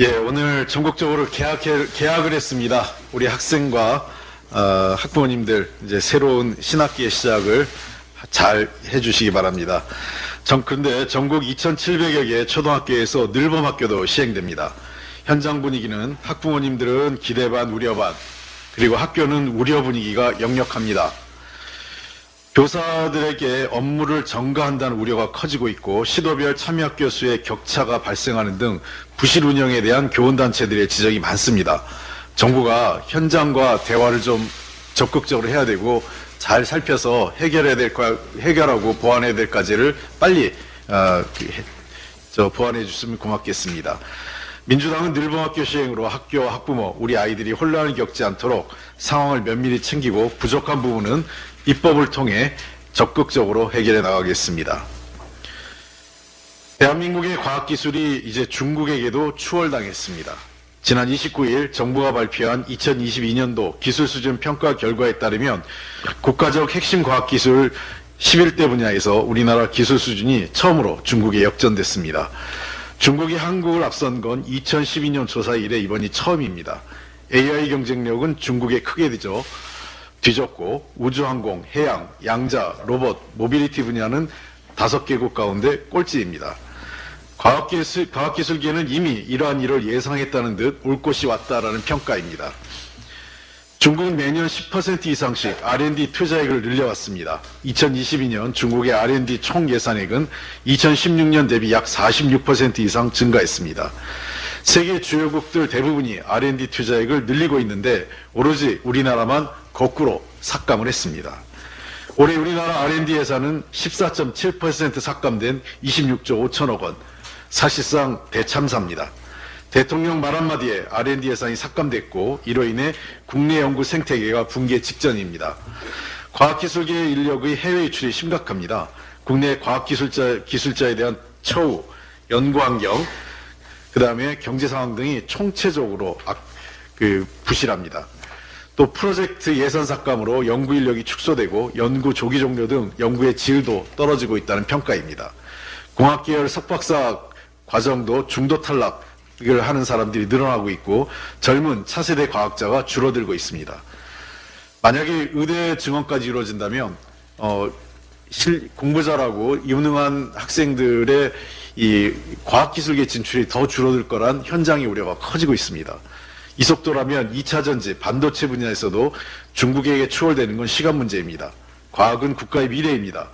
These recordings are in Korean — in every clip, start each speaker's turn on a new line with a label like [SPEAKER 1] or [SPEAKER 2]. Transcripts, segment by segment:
[SPEAKER 1] 예, 오늘 전국적으로 개학을 했습니다. 우리 학생과 학부모님들 이제 새로운 신학기의 시작을 잘 해주시기 바랍니다. 그런데 전국 2,700여 개 초등학교에서 늘봄학교도 시행됩니다. 현장 분위기는 학부모님들은 기대 반 우려 반, 그리고 학교는 우려 분위기가 역력합니다. 교사들에게 업무를 전가한다는 우려가 커지고 있고 시도별 참여학교 수의 격차가 발생하는 등 부실 운영에 대한 교원단체들의 지적이 많습니다. 정부가 현장과 대화를 좀 적극적으로 해야 되고 잘 살펴서 해결하고 보완해야 될 과제를 빨리 보완해 주시면 고맙겠습니다. 민주당은 늘봄학교 시행으로 학교와 학부모, 우리 아이들이 혼란을 겪지 않도록 상황을 면밀히 챙기고 부족한 부분은 입법을 통해 적극적으로 해결해 나가겠습니다. 대한민국의 과학기술이 이제 중국에게도 추월당했습니다. 지난 29일 정부가 발표한 2022년도 기술수준 평가 결과에 따르면 국가적 핵심 과학기술 11대 분야에서 우리나라 기술 수준이 처음으로 중국에 역전됐습니다. 중국이 한국을 앞선 건 2012년 조사 이래 이번이 처음입니다. AI 경쟁력은 중국에 크게 뒤졌고 우주항공, 해양, 양자, 로봇, 모빌리티 분야는 5개국 가운데 꼴찌입니다. 과학기술계는 이미 이러한 일을 예상했다는 듯 올 것이 왔다라는 평가입니다. 중국은 매년 10% 이상씩 R&D 투자액을 늘려왔습니다. 2022년 중국의 R&D 총 예산액은 2016년 대비 약 46% 이상 증가했습니다. 세계 주요국들 대부분이 R&D 투자액을 늘리고 있는데 오로지 우리나라만 거꾸로 삭감을 했습니다. 올해 우리나라 R&D 예산은 14.7% 삭감된 26조 5천억 원, 사실상 대참사입니다. 대통령 말 한마디에 R&D 예산이 삭감됐고 이로 인해 국내 연구 생태계가 붕괴 직전입니다. 과학기술계 인력의 해외 유출이 심각합니다. 국내 과학기술자에 대한 처우, 연구환경, 그 다음에 경제상황 등이 총체적으로 부실합니다. 또 프로젝트 예산 삭감으로 연구 인력이 축소되고 연구 조기 종료 등 연구의 질도 떨어지고 있다는 평가입니다. 공학계열 석박사 과정도 중도 탈락을 하는 사람들이 늘어나고 있고 젊은 차세대 과학자가 줄어들고 있습니다. 만약에 의대 증원까지 이루어진다면 공부 잘하고 유능한 학생들의 이 과학기술계 진출이 더 줄어들 거란 현장의 우려가 커지고 있습니다. 이 속도라면 2차 전지, 반도체 분야에서도 중국에게 추월되는 건 시간 문제입니다. 과학은 국가의 미래입니다.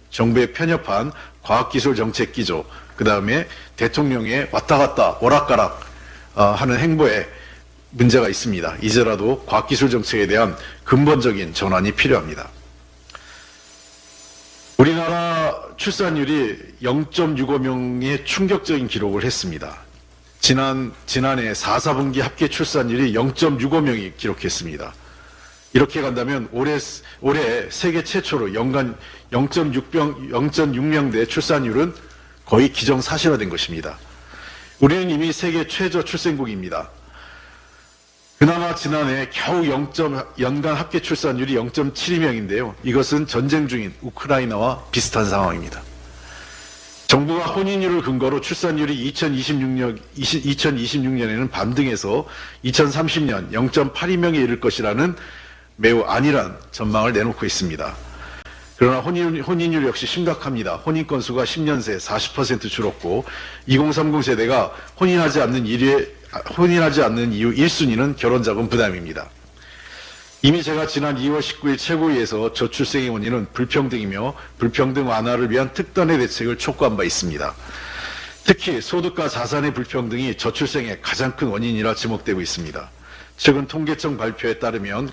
[SPEAKER 1] 정부의 편협한 과학기술 정책 기조, 그 다음에 대통령의 왔다 갔다 오락가락 하는 행보에 문제가 있습니다. 이제라도 과학기술 정책에 대한 근본적인 전환이 필요합니다. 우리나라 출산율이 0.65명의 충격적인 기록을 했습니다. 지난해 4, 4분기 합계 출산율이 0.65명이 기록했습니다. 이렇게 간다면 올해 세계 최초로 연간 0.6명대 출산율은 거의 기정사실화된 것입니다. 우리는 이미 세계 최저 출생국입니다. 그나마 지난해 겨우 연간 합계 출산율이 0.72명인데요. 이것은 전쟁 중인 우크라이나와 비슷한 상황입니다. 정부가 혼인율을 근거로 출산율이 2026년에는 반등해서 2030년 0.82명에 이를 것이라는 매우 안일한 전망을 내놓고 있습니다. 그러나 혼인율 역시 심각합니다. 혼인 건수가 10년 새 40% 줄었고 2030 세대가 혼인하지 않는 이유 1순위는 결혼자금 부담입니다. 이미 제가 지난 2월 19일 최고위에서 저출생의 원인은 불평등이며 불평등 완화를 위한 특단의 대책을 촉구한 바 있습니다. 특히 소득과 자산의 불평등이 저출생의 가장 큰 원인이라 지목되고 있습니다. 최근 통계청 발표에 따르면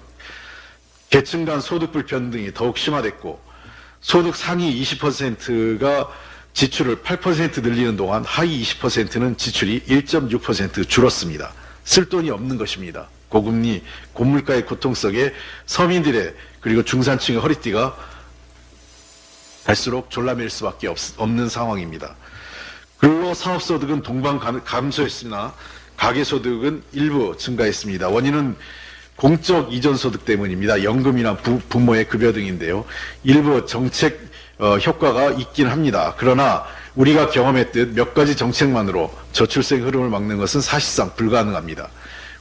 [SPEAKER 1] 계층 간 소득 불평등이 더욱 심화됐고 소득 상위 20%가 지출을 8% 늘리는 동안 하위 20%는 지출이 1.6% 줄었습니다. 쓸 돈이 없는 것입니다. 고금리, 고물가의 고통 속에 서민들의 그리고 중산층의 허리띠가 갈수록 졸라맬 수밖에 없는 상황입니다. 근로사업소득은 동반 감소했으나 가계소득은 일부 증가했습니다. 원인은 공적 이전소득 때문입니다. 연금이나 부모의 급여 등인데요. 일부 정책 효과가 있긴 합니다. 그러나 우리가 경험했듯 몇 가지 정책만으로 저출생 흐름을 막는 것은 사실상 불가능합니다.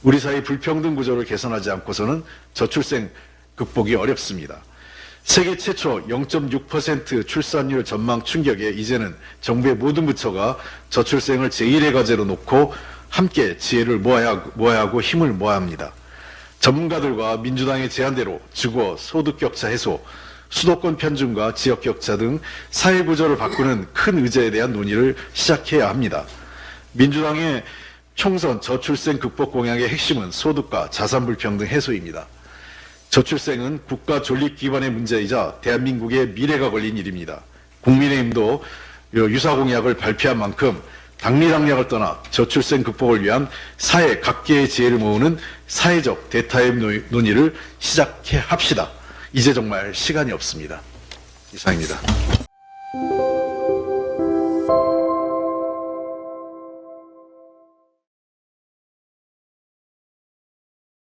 [SPEAKER 1] 우리 사회 불평등 구조를 개선하지 않고서는 저출생 극복이 어렵습니다. 세계 최초 0.6% 출산율 전망 충격에 이제는 정부의 모든 부처가 저출생을 제1의 과제로 놓고 함께 지혜를 모아야 하고 힘을 모아야 합니다. 전문가들과 민주당의 제안대로 주거, 소득 격차 해소, 수도권 편중과 지역 격차 등 사회 구조를 바꾸는 큰 의제에 대한 논의를 시작해야 합니다. 민주당의 총선 저출생 극복 공약의 핵심은 소득과 자산 불평등 해소입니다. 저출생은 국가 존립 기반의 문제이자 대한민국의 미래가 걸린 일입니다. 국민의힘도 유사 공약을 발표한 만큼 당리당략을 떠나 저출생 극복을 위한 사회 각계의 지혜를 모으는 사회적 대타협 논의를 시작해 합시다. 이제 정말 시간이 없습니다. 이상입니다.